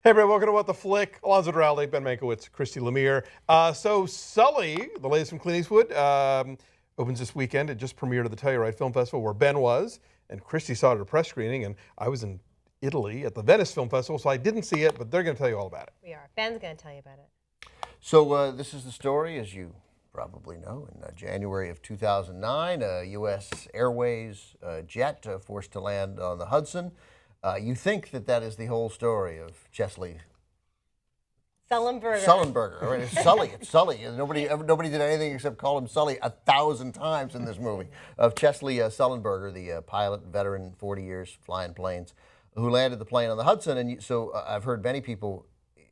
Hey, everybody, welcome to What the Flick. Alonzo Duralde, Ben Mankiewicz, Christy Lemire. So Sully, the latest from Clint Eastwood, opens this weekend. It just premiered at the Telluride Film Festival where Ben was, and Christy saw it at a press screening, and I was in Italy at the Venice Film Festival, so I didn't see it, but they're going to tell you all about it. We are. Ben's going to tell you about it. So this is the story, as you probably know. In January of 2009, a U.S. Airways jet forced to land on the Hudson. You think that is the whole story of Chesley. Sullenberger. Right? It's Sully. It's Sully. Nobody did anything except call him Sully 1,000 times in this movie. Of Chesley Sullenberger, the pilot, veteran, 40 years flying planes, who landed the plane on the Hudson. And so I've heard many people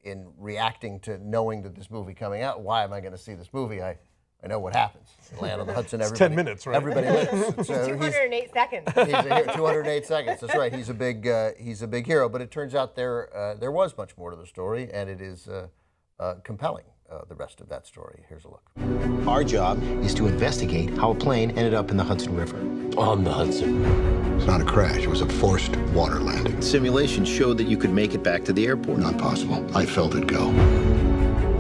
in reacting to knowing that this movie coming out. Why am I going to see this movie? I know what happens. Land on the Hudson. It's 10 minutes, right? Everybody lives. 208 seconds. He's a hero. 208 seconds. That's right. He's a big hero. But it turns out there was much more to the story, and it is compelling. The rest of that story. Here's a look. Our job is to investigate how a plane ended up in the Hudson River. On the Hudson. It's not a crash. It was a forced water landing. Simulations showed that you could make it back to the airport. Not possible. I felt it go.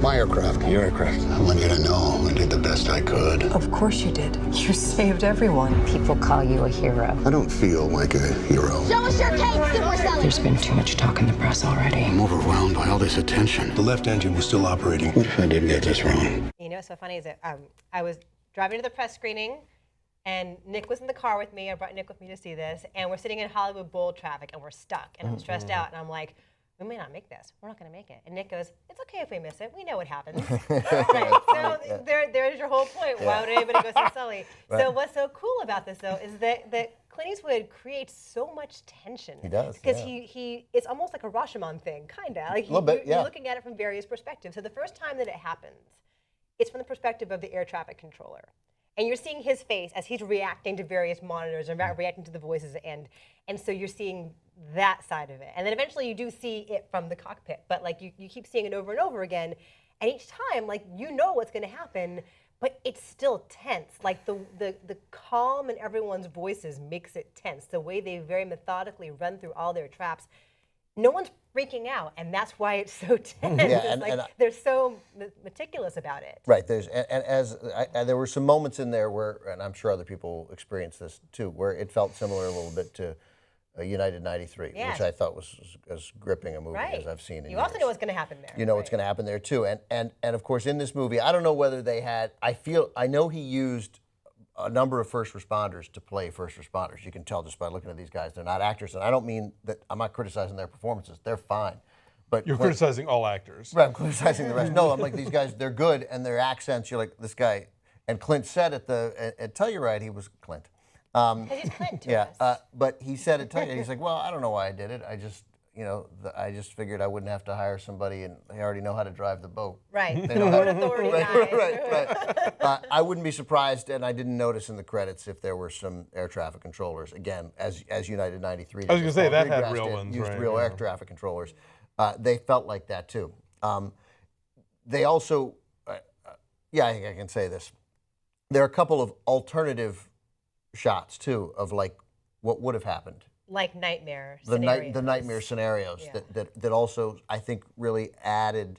My aircraft. Your aircraft. I want you to know I did the best I could. Of course you did. You saved everyone. People call you a hero. I don't feel like a hero. Show us your case, Super Sully. There's been too much talk in the press already. I'm overwhelmed by all this attention. The left engine was still operating. What if I did get this wrong? You know what's so funny is that I was driving to the press screening, and Nick was in the car with me. I brought Nick with me to see this, and we're sitting in Hollywood Bowl traffic, and we're stuck, and I'm stressed out, and I'm like, we may not make this. We're not going to make it. And Nick goes, it's okay if we miss it. We know what happens. Right. So there's your whole point. Why would anybody go see Sully? Right. So what's so cool about this, though, is that Clint Eastwood creates so much tension. He does. Because it's almost like a Rashomon thing, kind of. Like you're looking at it from various perspectives. So the first time that it happens, it's from the perspective of the air traffic controller. And you're seeing his face as he's reacting to various monitors and reacting to the voices, and so you're seeing that side of it. And then eventually you do see it from the cockpit, but like you keep seeing it over and over again, and each time, like, you know what's going to happen, but it's still tense. Like the calm in everyone's voices makes it tense. The way they very methodically run through all their traps, no one's freaking out, and that's why it's so tense. Yeah, they're so meticulous about it. Right. There were some moments in there where, and I'm sure other people experienced this too, where it felt similar a little bit to United 93, yes, which I thought was as gripping a movie as I've seen in years. You also know what's going to happen there. You know what's going to happen there too, and of course in this movie, I don't know whether they had. I know he used a number of first responders to play first responders. You can tell just by looking at these guys; they're not actors, and I don't mean that. I'm not criticizing their performances; they're fine. But you're criticizing all actors. Right, I'm criticizing the rest. No, I'm like, these guys, they're good, and their accents. You're like, this guy. And Clint said at Telluride, he was Clint. He's Clint to us. But he said at Telluride, he's like, well, I don't know why I did it. I just, I just figured I wouldn't have to hire somebody, and they already know how to drive the boat. Right. They know how to, authority guys. Right. I wouldn't be surprised, and I didn't notice in the credits if there were some air traffic controllers. Again, as United 93. I was going to say, that had real ones, used right? Real air traffic controllers. They felt like that too. They also, I think I can say this. There are a couple of alternative shots too of like what would have happened. Like nightmare scenarios. The nightmare scenarios that also I think really added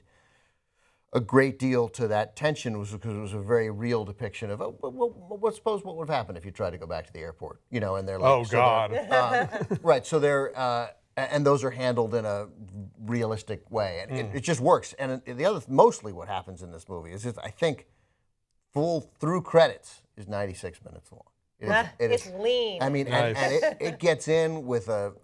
a great deal to that tension, was because it was a very real depiction of what would have happened if you tried to go back to the airport, and they're like, oh God, right? So they're and those are handled in a realistic way, and it just works. And mostly what happens in this movie is I think full through credits is 96 minutes long. It's lean. I mean, nice. and it gets in with a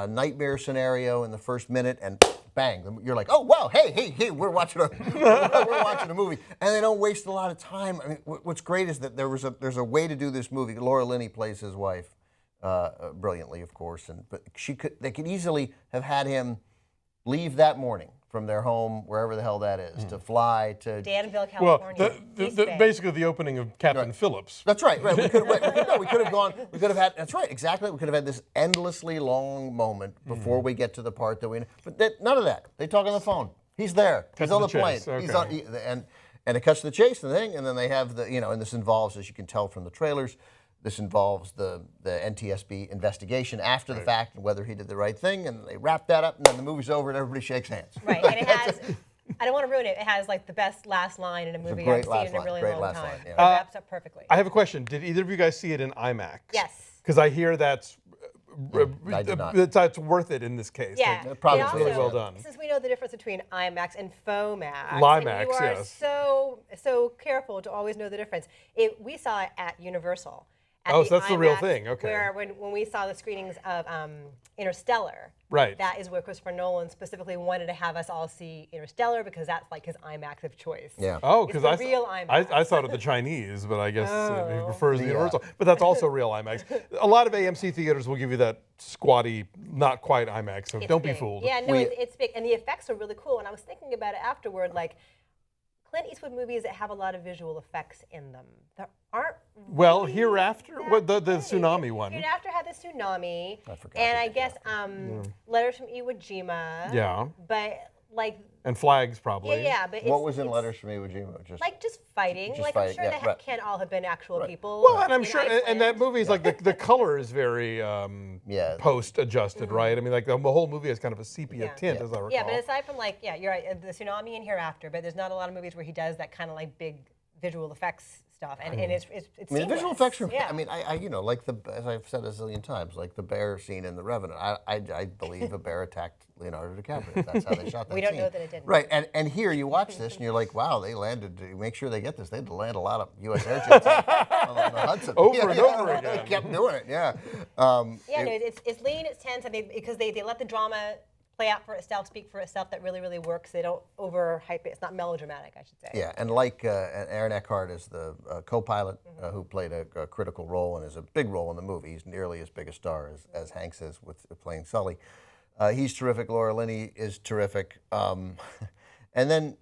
nightmare scenario in the first minute, and bang, you're like, oh wow, hey, we're watching a movie, and they don't waste a lot of time. I mean, what's great is that there's a way to do this movie. Laura Linney plays his wife brilliantly, of course, but they could easily have had him leave that morning from their home, wherever the hell that is, to fly to Danville, California. Well, basically the opening of Captain Phillips. That's right. We could have gone. We could have had. That's right. Exactly. We could have had this endlessly long moment before we get to the part that we. But none of that. They talk on the phone. He's there. He's on the plane. Okay. He's on. And it cuts to the chase and the thing, and then they have and this involves, as you can tell from the trailers, this involves the NTSB investigation after the fact and whether he did the right thing, and they wrap that up, and then the movie's over, and everybody shakes hands. Right, and it has. I don't want to ruin it. It has like the best last line in a movie I've seen in a really long time. It wraps up perfectly. I have a question. Did either of you guys see it in IMAX? Yes. Because I hear that's I did not. it's worth it in this case. Yeah, It probably and is really well also, done. Since we know the difference between IMAX and FOMAX, Limax, and you are yes. so careful to always know the difference. We saw it at Universal. At Oh, so that's the real IMAX, thing, okay. Where when we saw the screenings of Interstellar, Right. that is where Christopher Nolan specifically wanted to have us all see Interstellar because that's like his IMAX of choice. Yeah. Oh, It's because the real IMAX. I thought of the Chinese, but I guess he Oh. prefers the Universal. But that's also real IMAX. A lot of AMC theaters will give you that squatty, not quite IMAX, so It's don't be big. fooled. Yeah, no, it's big, and the effects are really cool. And I was thinking about it afterward, like Clint Eastwood movies that have a lot of visual effects in them. There aren't. Well, really Hereafter, that what the many. tsunami one. Hereafter had the tsunami, I forgot and they I did guess Letters from Iwo Jima. Yeah. But like, And Flags probably. yeah, but What it's, was in it's Letters from Iwo Jima? Just fighting. Just like fighting, I'm sure yeah, that right. can't all have been actual people. Well, and I'm in sure, and that Iceland. movie is like the color is very Yeah. post-adjusted, right? I mean, like the whole movie has kind of a sepia Yeah. tint, as I recall. Yeah, but aside from like, yeah, you're right, the tsunami and Hereafter, but there's not a lot of movies where he does that kind of like big visual effects stuff, and it's I mean, the visual seamless. effects are. Yeah. I mean, I like as I've said a zillion times, like the bear scene in The Revenant. I believe a bear attacked Leonardo DiCaprio. That's how they shot that We don't scene. know that it didn't. Right, and here you watch this and you're like, wow, they landed. To make sure they get this, they had to land a lot of U.S. air jets on the Hudson Over and over again. They kept doing it. Yeah. It's lean, it's tense, and because they let the drama play out for itself, speak for itself. That really works. They don't overhype it. It's not melodramatic, I should say. Yeah, and like Aaron Eckhart is the co-pilot who played a critical role and is a big role in the movie. He's nearly as big a star as Hanks is with playing Sully. He's terrific. Laura Linney is terrific. And then,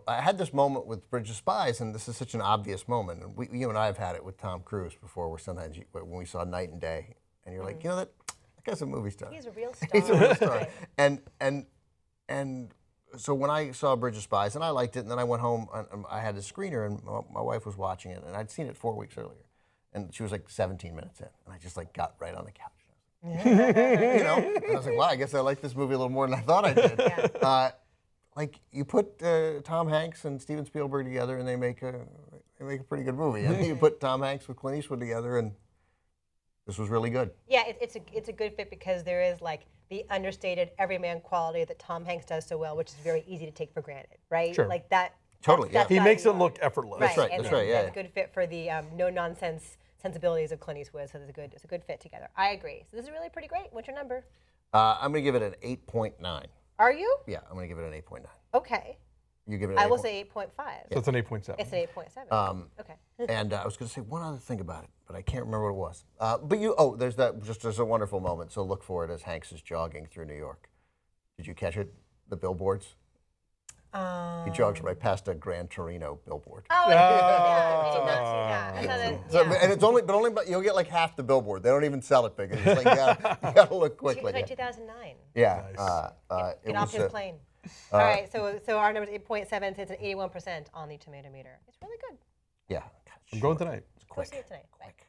I had this moment with Bridge of Spies, and this is such an obvious moment. And you and I have had it with Tom Cruise before, where sometimes when we saw Night and Day, and you're like, that guy's a movie star. He's a real star. He's a real star. Right. And so when I saw Bridge of Spies, and I liked it, and then I went home, and I had a screener, and my wife was watching it, and I'd seen it 4 weeks earlier, and she was like 17 minutes in, and I just like got right on the couch. And I was like, wow, I guess I like this movie a little more than I thought I did. Yeah. Like you put Tom Hanks and Steven Spielberg together, and they make a pretty good movie. And you put Tom Hanks with Clint Eastwood together, and this was really good. Yeah, it's a good fit because there is like the understated everyman quality that Tom Hanks does so well, which is very easy to take for granted, right? Sure. Like that. Totally, that's He how makes you it are. look effortless. Right. right, And that's right, yeah. That's a good fit for the no nonsense sensibilities of Clint Eastwood. So it's a good fit together. I agree. So this is really pretty great. What's your number? I'm going to give it an 8.9. Are you? Yeah, I'm going to give it an 8.9. Okay. You give it an I 8. will say 8.5. So it's an 8.7. It's an 8.7. Okay. And I was going to say one other thing about it, but I can't remember what it was. There's a wonderful moment. So look for it as Hanks is jogging through New York. Did you catch it? The billboards. He jogs right past a Gran Torino billboard. Oh, I did not see that. I thought So, that, and it's only, but you'll get like half the billboard. They don't even sell it big. It's just like you gotta look quick. It was like yeah. 2009. Yeah. It Get off was, his plane. All right, so our number is 8.7. It's an 81% on the tomato meter. It's really good. Yeah. I'm going tonight. It's Go quick. see it tonight. Bye. Quick.